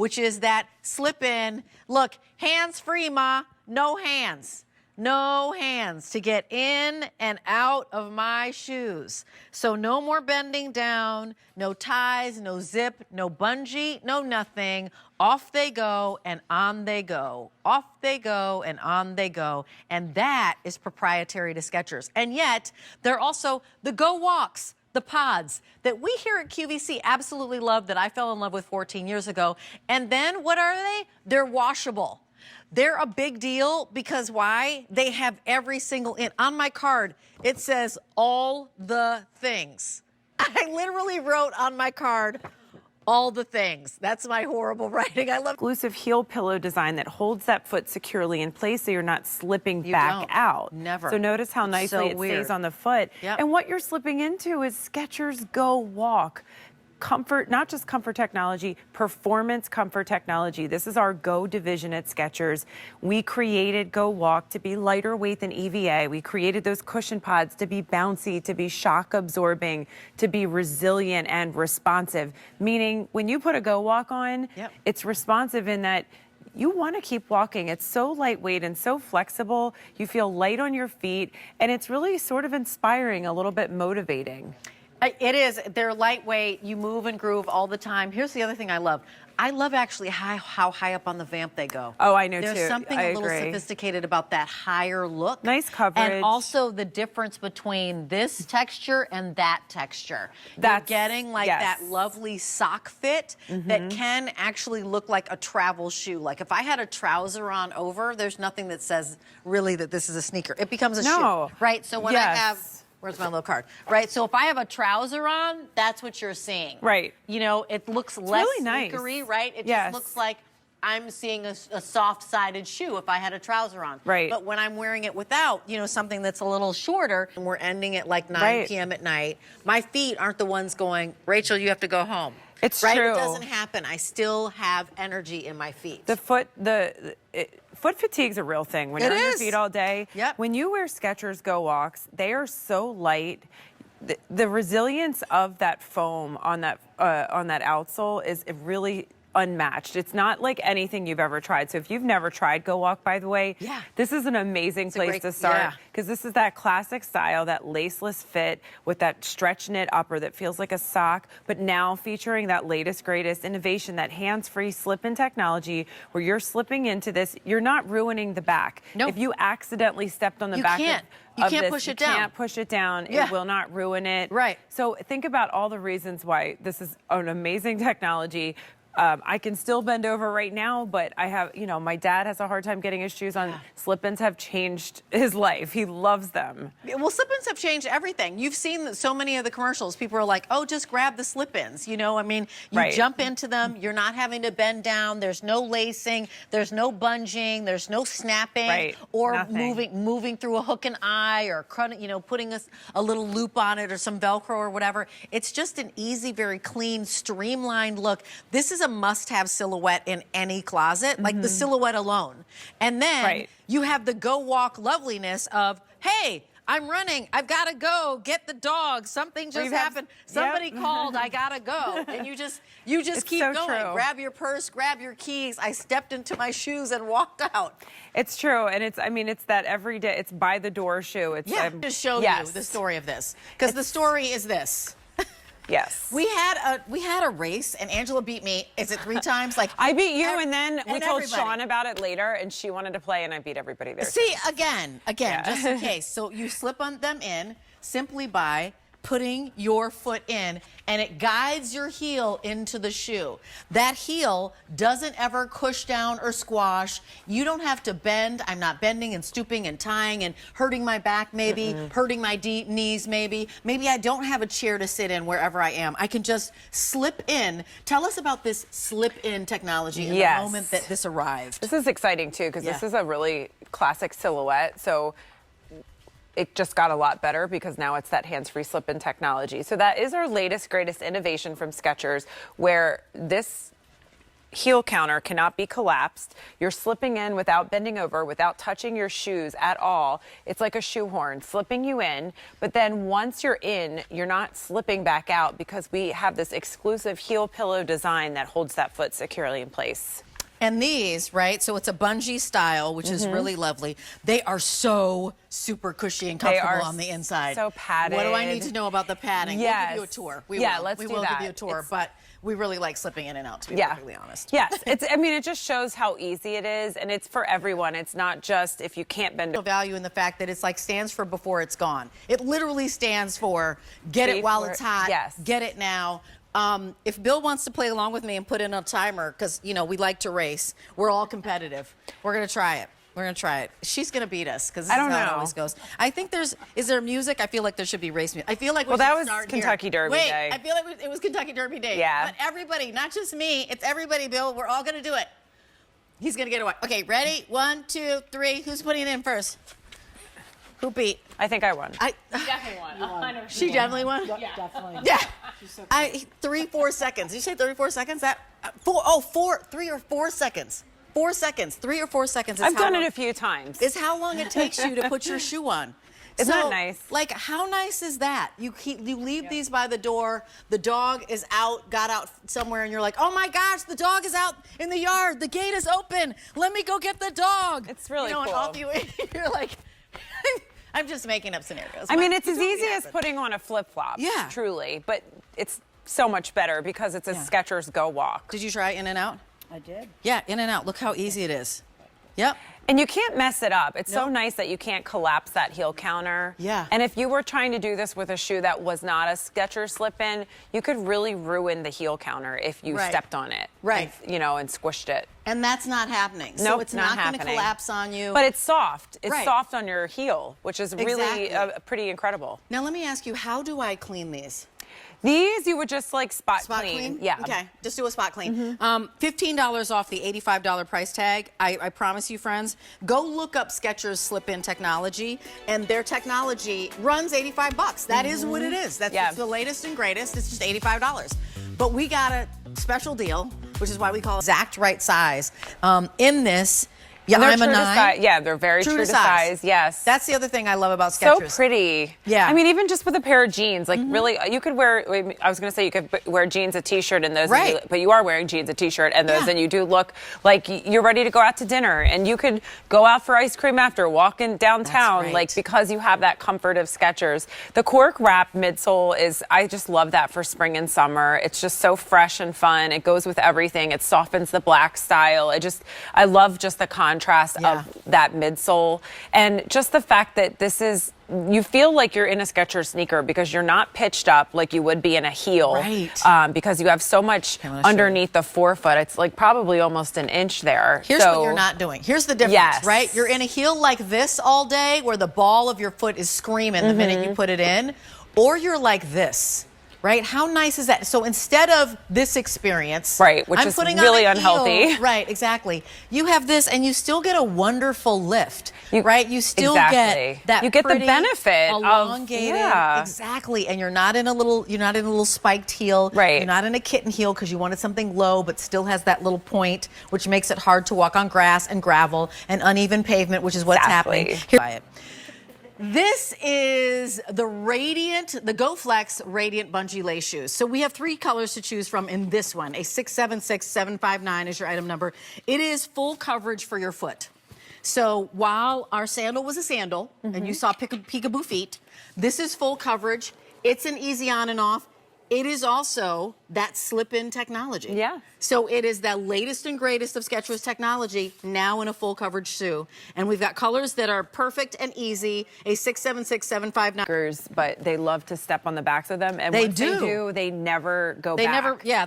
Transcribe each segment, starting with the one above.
which is that slip in. Look, hands free, Ma, no hands. No hands to get in and out of my shoes. So no more bending down, no ties, no zip, no bungee, no nothing. Off they go and on they go. Off they go and on they go. And that is proprietary to Skechers. And yet, they're also the Go Walks, the pods that we here at QVC absolutely love, that I fell in love with 14 years ago. And then what are they? They're washable. They're a big deal because why? They have every single on my card, it says all the things. I literally wrote on my card, all the things. That's my horrible writing. I love exclusive heel pillow design that holds that foot securely in place so you're not slipping back out. Never. So notice how nicely it stays on the foot. Yep. And what you're slipping into is Skechers Go Walk. Comfort, not just comfort technology, performance comfort technology. This is our Go division at Skechers. We created Go Walk to be lighter weight than EVA. We created those cushion pods to be bouncy, to be shock absorbing, to be resilient and responsive. Meaning when you put a Go Walk on, it's responsive in that you want to keep walking. It's so lightweight and so flexible. You feel light on your feet, and it's really sort of inspiring, a little bit motivating. It is. They're lightweight. You move and groove all the time. Here's the other thing I love. I love actually how high up on the vamp they go. Oh, I know too. There's something a little sophisticated about that higher look. Nice coverage. And also the difference between this texture and that texture. You're getting like that lovely sock fit that can actually look like a travel shoe. Like if I had a trouser on over, there's nothing that says really that this is a sneaker. It becomes a shoe, right? So when I have... Where's my little card? Right, so if I have a trouser on, that's what you're seeing. Right. You know, it looks less really nice. sneakery, right? It just looks like I'm seeing a soft-sided shoe if I had a trouser on. Right. But when I'm wearing it without, you know, something that's a little shorter, and we're ending at like 9 p.m. at night, my feet aren't the ones going, Rachel, you have to go home. It's true. It doesn't happen. I still have energy in my feet. The foot, foot fatigue's a real thing. When you're on your feet all day. When you wear Skechers Go Walks, they are so light. The resilience of that foam on that outsole is really unmatched. It's not like anything you've ever tried. So if you've never tried Go Walk, by the way, this is an amazing place to start, because this is that classic style, that laceless fit with that stretch knit upper that feels like a sock, but now featuring that latest, greatest innovation, that hands-free slip-in technology where you're slipping into this. You're not ruining the back. No. If you accidentally stepped on the back you can't push it down. You can't push it down. It will not ruin it. Right. So think about all the reasons why this is an amazing technology. I can still bend over right now, but I have, you know, my dad has a hard time getting his shoes on. Slip-ins have changed his life. He loves them. Well, slip-ins have changed everything. You've seen so many of the commercials. People are like, oh, just grab the slip-ins. You know, I mean, you jump into them. You're not having to bend down. There's no lacing. There's no bunging. There's no snapping or moving through a hook and eye, or, you know, putting a little loop on it or some Velcro or whatever. It's just an easy, very clean, streamlined look. This is a must-have silhouette in any closet, like the silhouette alone. And then you have the Go Walk loveliness of, hey, I'm running, I've got to go get the dog, something just happened, somebody called, I gotta go. And you just keep going. Grab your purse, grab your keys. I stepped into my shoes and walked out. It's true, and it's, I mean, it's that everyday, it's by the door shoe. It's just show you the story of this, because the story is this. Yes. We had a race, and Angela beat me. Is it 3 times? Like I beat you, and then we told Sean about it later, and she wanted to play, and I beat everybody there. See, again, just in case. So you slip on them in simply by putting your foot in, and it guides your heel into the shoe. That heel doesn't ever push down or squash. You don't have to bend. I'm not bending and stooping and tying and hurting my back maybe, hurting my knees maybe. Maybe I don't have a chair to sit in wherever I am. I can just slip in. Tell us about this slip-in technology and the moment that this arrived. This is exciting too, because this is a really classic silhouette. So it just got a lot better because now it's that hands-free slip-in technology. So that is our latest, greatest innovation from Skechers, where this heel counter cannot be collapsed. You're slipping in without bending over, without touching your shoes at all. It's like a shoehorn slipping you in, but then once you're in, you're not slipping back out because we have this exclusive heel pillow design that holds that foot securely in place. And these, right, so it's a bungee style, which is really lovely. They are so super cushy and comfortable on the inside. So padded. What do I need to know about the padding? Yes. We'll give you a tour. Let's do that. We will give you a tour, but we really like slipping in and out, to be perfectly honest. Yes, I mean, it just shows how easy it is, and it's for everyone. It's not just if you can't bend it. Value in the fact that it's like stands for before it's gone. It literally stands for get it while it's hot, get it now. If Bill wants to play along with me and put in a timer, because, you know, we like to race. We're all competitive. We're going to try it. We're going to try it. She's going to beat us because this is how it always goes. I think is there music? I feel like there should be race music. I feel like we that should was start Kentucky here. Derby Day. I feel like it was Kentucky Derby Day. Yeah. But everybody, not just me, it's everybody, Bill. We're all going to do it. He's going to get away. Okay, ready? 1, 2, 3. Who's putting it in first? Who beat? I think I won. She definitely won. She definitely won? Yeah, definitely. Yeah. So 3, 4 seconds. Did you say 34 seconds? 3 or 4 seconds. 4 seconds. 3 or 4 seconds. I've done it a few times. Is how long it takes you to put your shoe on. Isn't that nice? Like, how nice is that? You leave these by the door. The dog is got out somewhere, and you're like, oh my gosh, the dog is out in the yard. The gate is open. Let me go get the dog. It's really cool. cool. And off you're like, I'm just making up scenarios. I mean, it's as easy as putting on a flip-flop. Yeah. Truly. But it's so much better because it's a Skechers Go Walk. Did you try in and out? I did. Yeah, in and out. Look how easy it is. Yep. And you can't mess it up. It's so nice that you can't collapse that heel counter. Yeah. And if you were trying to do this with a shoe that was not a Skechers slip-in, you could really ruin the heel counter if you stepped on it. Right. And, and squished it. And that's not happening. So Nope, it's not going to happening. collapse on you. But it's soft. It's soft on your heel, which is really pretty incredible. Now let me ask you, how do I clean these? These you would just like spot clean. Yeah. Okay, just do a spot clean. $15 off the $85 price tag. I promise you, friends, go look up Skechers slip-in technology, and their technology runs $85. That is what it is. That's the latest and greatest. It's just $85. But we got a special deal, which is why we call it exact right size. In this, I'm a 9. Yeah, they're very true to size. Yes. That's the other thing I love about Skechers. So pretty. Yeah. I mean, even just with a pair of jeans, like really, you could wear, I was going to say you could wear jeans, a t-shirt, and those, but you are wearing jeans, a t-shirt, and those, and you do look like you're ready to go out to dinner, and you could go out for ice cream after, walking downtown, like because you have that comfort of Skechers. The cork wrap midsole I just love that for spring and summer. It's just so fresh and fun. It goes with everything. It softens the black style. I love just the contrast of that midsole, and just the fact that you feel like you're in a Skechers sneaker because you're not pitched up like you would be in a heel, because you have so much underneath the forefoot. It's like probably almost an inch there. Here's what you're not doing. Here's the difference, right? You're in a heel like this all day where the ball of your foot is screaming the minute you put it in, or you're like this. Right? How nice is that? So instead of this experience, which is really unhealthy. Right, exactly. You have this, and you still get a wonderful lift, right? You still get that. You get the benefit elongated, exactly. And you're not in a little spiked heel. Right. You're not in a kitten heel because you wanted something low, but still has that little point, which makes it hard to walk on grass and gravel and uneven pavement, which is what's happening. Here. This is the GoFlex Radiant Bungee Lace Shoes. So we have 3 colors to choose from in this one. A 676759 is your item number. It is full coverage for your foot. So while our sandal was a sandal, and you saw peekaboo feet, this is full coverage. It's an easy on and off. It is also that slip-in technology. Yeah. So it is the latest and greatest of Skechers technology now in a full coverage shoe. And we've got colors that are perfect and easy. A 676759. But they love to step on the backs of them. And once they do, they never go back.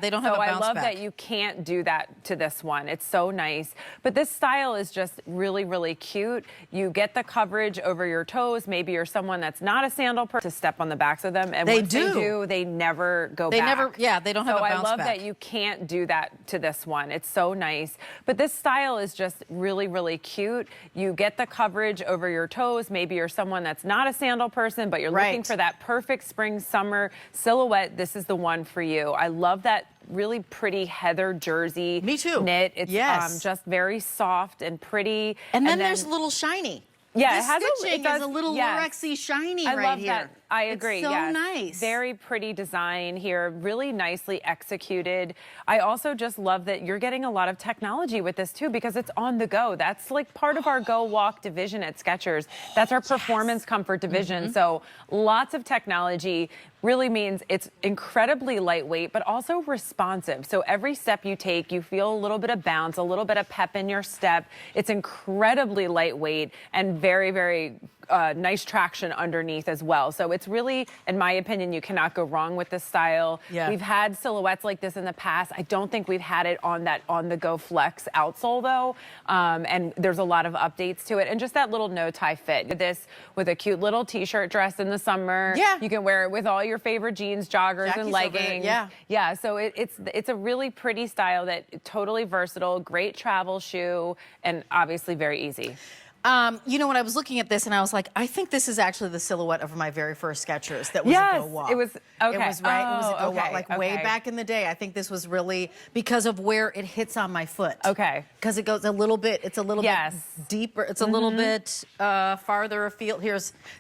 They don't have a bounce back. So I love that you can't do that to this one. It's so nice. But this style is just really, really cute. You get the coverage over your toes. Maybe you're someone that's not a sandal person to step on the backs of them. And once they do, they never go back. They don't have a bounce back. So I love that you can't do that to this one. It's so nice. But this style is just really, really cute. You get the coverage over your toes. Maybe you're someone that's not a sandal person, but you're looking for that perfect spring, summer silhouette. This is the one for you. I love that really pretty heather jersey. Me too. Knit. It's yes. Just very soft and pretty. And then there's a little shiny. Yeah, this it has stitching is a little Lorexy shiny I right love here. That. I agree. It's so yes. nice. Very pretty design here, really nicely executed. I also just love that you're getting a lot of technology with this too, because it's on the go. That's like part of our Go Walk division at Skechers. That's our performance comfort division. So lots of technology really means it's incredibly lightweight, but also responsive. So every step you take, you feel a little bit of bounce, a little bit of pep in your step. It's incredibly lightweight and very, very nice traction underneath as well. So it's really, in my opinion, you cannot go wrong with this style. Yeah. We've had silhouettes like this in the past. I don't think we've had it on that on-the-go flex outsole though. And there's a lot of updates to it. And just that little no-tie fit. This with a cute little t-shirt dress in the summer. Yeah. You can wear it with all your favorite jeans, joggers, Jackie's and leggings. Yeah. Yeah, so it's a really pretty style that totally versatile, great travel shoe, and obviously very easy. You know, when I was looking at this and I was like, I think this is actually the silhouette of my very first Skechers that was a Go Walk. It was, okay. It was, right? It was a Go Walk, like way okay. back in the day. I think this was really because of where it hits on my foot. Okay. Because it goes a little bit, it's a little bit deeper. It's a little bit farther afield.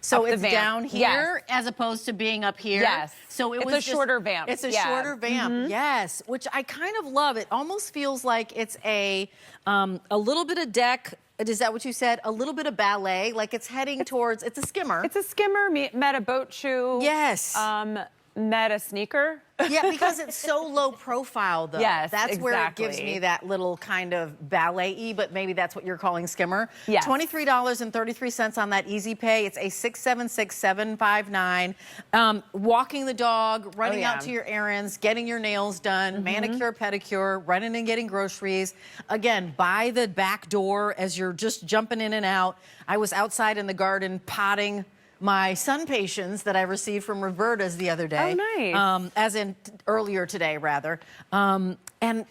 So it's down here as opposed to being up here. Yes. So it's a shorter vamp. It's a shorter vamp, yes, which I kind of love. It almost feels like it's a little bit of deck. Is that what you said? A little bit of ballet, like it's heading towards, it's a skimmer. It's a skimmer, met a boat shoe. Yes. Met a sneaker. Yeah, because it's so low profile, though. Yes, that's exactly. where it gives me that little kind of ballet-y, but maybe that's what you're calling skimmer. Yes. $23.33 on that Easy Pay. It's a 676-759. Walking the dog, running out to your errands, getting your nails done, manicure, pedicure, running and getting groceries. Again, by the back door as you're just jumping in and out. I was outside in the garden potting my sun patients that I received from Roberta's the other day. Oh, nice. As in earlier today, rather. And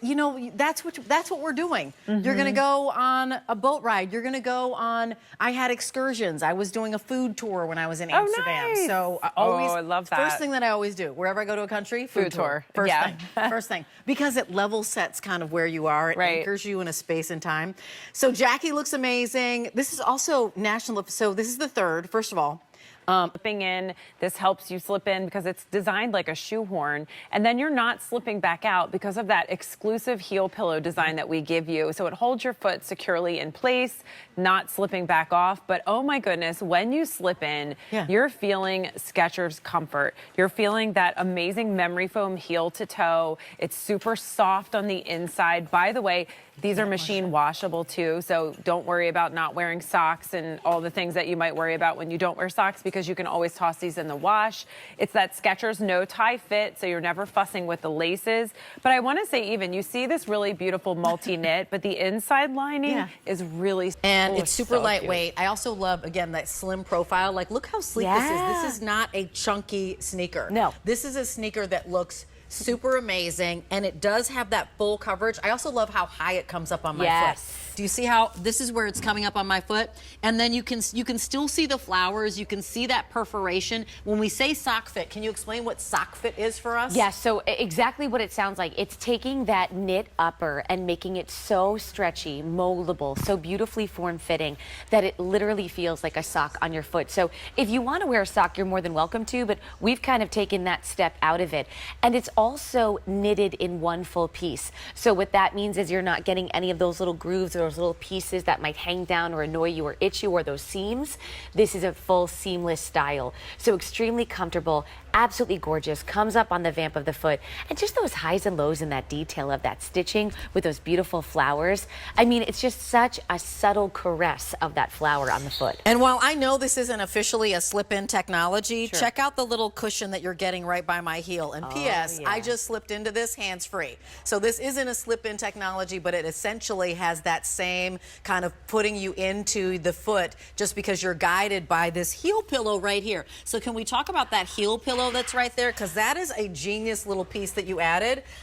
you know, that's what we're doing. You're gonna go on a boat ride. You're gonna go on. I had excursions. I was doing a food tour when I was in Amsterdam. Nice. So I always, I love that. First thing that I always do wherever I go to a country, food tour. First thing. First thing, because it level sets kind of where you are. It anchors you in a space and time. So Jackie looks amazing. This is also national. So this is the third. First of all. Slipping in, this helps you slip in because it's designed like a shoehorn, and then you're not slipping back out because of that exclusive heel pillow design that we give you. So it holds your foot securely in place, not slipping back off. But oh my goodness, when you slip in, you're feeling Skechers comfort. You're feeling that amazing memory foam heel to toe. It's super soft on the inside. By the way, these are machine washable too, so don't worry about not wearing socks and all the things that you might worry about when you don't wear socks, because you can always toss these in the wash. It's that Skechers no tie fit, so you're never fussing with the laces. But I want to say, even, you see this really beautiful multi-knit, but the inside lining is really and it's super so lightweight. I also love, again, that slim profile. Like, look how sleek this is. This is not a chunky sneaker. No. This is a sneaker that looks super amazing, and it does have that full coverage. I also love how high it comes up on my foot. Do you see how this is where it's coming up on my foot? And then you can still see the flowers. You can see that perforation. When we say sock fit, can you explain what sock fit is for us? Yes, so exactly what it sounds like. It's taking that knit upper and making it so stretchy, moldable, so beautifully form-fitting that it literally feels like a sock on your foot. So if you want to wear a sock, you're more than welcome to, but we've kind of taken that step out of it. And it's also knitted in one full piece. So what that means is you're not getting any of those little grooves or those little pieces that might hang down or annoy you or itch you, or those seams. This is a full seamless style. So extremely comfortable, absolutely gorgeous, comes up on the vamp of the foot, and just those highs and lows in that detail of that stitching with those beautiful flowers. I mean, it's just such a subtle caress of that flower on the foot. And while I know this isn't officially a slip-in technology, check out the little cushion that you're getting right by my heel. And P.S., I just slipped into this hands-free. So this isn't a slip-in technology, but it essentially has that same kind of putting you into the foot just because you're guided by this heel pillow right here. So can we talk about that heel pillow that's right there? Because that is a genius little piece that you added.